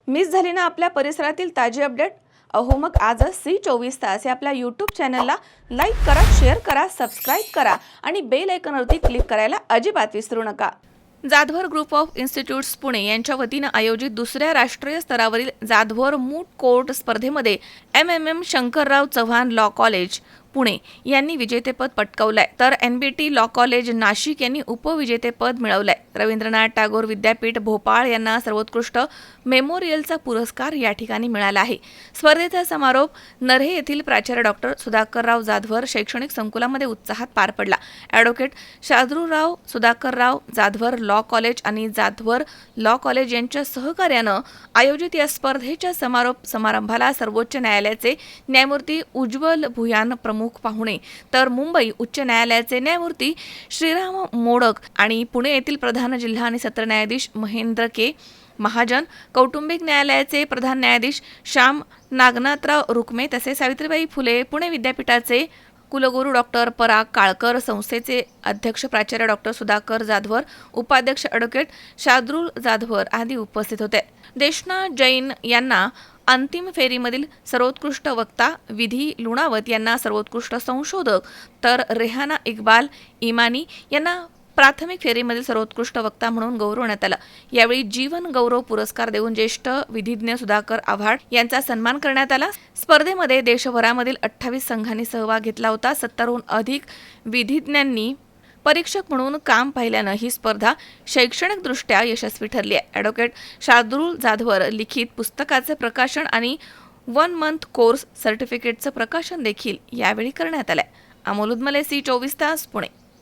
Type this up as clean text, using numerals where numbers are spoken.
Miss झाली ना आपल्या परिसरातील ताजी अपडेट? अहो मग आजच C24 तास या आपल्या यूट्यूब चॅनलला लाईक करा, शेअर करा, सबस्क्राईब करा आणि बेल आयकॉनवरती क्लिक करायला अजिबात विसरू नका. Jadhavar group of institutes Pune यांच्या वतीनं आयोजित दुसऱ्या राष्ट्रीय स्तरावरील जाधवर मूट कोर्ट स्पर्धेमध्ये MMM Shankarrao Chavan law college Pune यांनी विजेतेपद पटकावलंय, तर NBT लॉ कॉलेज नाशिक यांनी उपविजेतेपद मिळवलंय. रवींद्रनाथ टागोर विद्यापीठ भोपाळ यांना सर्वोत्कृष्ट मेमोरियलचा पुरस्कार या ठिकाणी मिळाला आहे. स्पर्धेचा समारोप नर्हे येथील प्राचार्य डॉक्टर सुधाकरराव जाधवर शैक्षणिक संकुलामध्ये उत्साहात पार पडला. Advocate Shastrurao Sudhakarrao Jadhavar law college आणि जाधवर लॉ कॉलेज यांच्या सहकार्यानं आयोजित या स्पर्धेच्या समारोप समारंभाला सर्वोच्च न्यायालयाचे न्यायमूर्ती उज्ज्वल भुयान प्रमुख पाहुणे, तर मुंबई उच्च न्यायालयाचे न्यायमूर्ती श्रीराम मोडक आणि पुणे येथील प्रधान जिल्हा आणि सत्र न्यायाधीश महेंद्र के महाजन, कौटुंबिक न्यायालयाचे प्रधान न्यायाधीश श्याम नागनाथराव रुक्मे, तसेच सावित्रीबाई फुले पुणे विद्यापीठाचे कुलगुरू डॉक्टर पराग काळकर, संस्थेचे अध्यक्ष प्राचार्य डॉक्टर सुधाकर जाधवर, उपाध्यक्ष ॲडव्होकेट शार्दूल जाधवर आदी उपस्थित होते. देशना जैन यांना अंतिम फेरीमधील सर्वोत्कृष्ट वक्ता, विधी लुणावत यांना सर्वोत्कृष्ट संशोधक, तर रेहाना इक्बाल इमानी यांना प्राथमिक फेरीमधील सर्वोत्कृष्ट वक्ता म्हणून गौरवण्यात आलं. यावेळी जीवन गौरव पुरस्कार देऊन ज्येष्ठ विधिज्ञ सुधाकर आव्हाड यांचा सन्मान करण्यात आला. स्पर्धेमध्ये देशभरामधील 28 संघांनी सहभाग घेतला होता. 70हून अधिक विधिज्ञांनी परीक्षक म्हणून काम पाहिल्यानं ही स्पर्धा शैक्षणिकदृष्ट्या यशस्वी ठरली आहे. ॲडव्होकेट शार्दूल जाधवर लिखित पुस्तकाचे प्रकाशन आणि 1 मंथ कोर्स सर्टिफिकेटचं प्रकाशन देखील यावेळी करण्यात आलंय. अमोल उदमले, C24 तास, पुणे.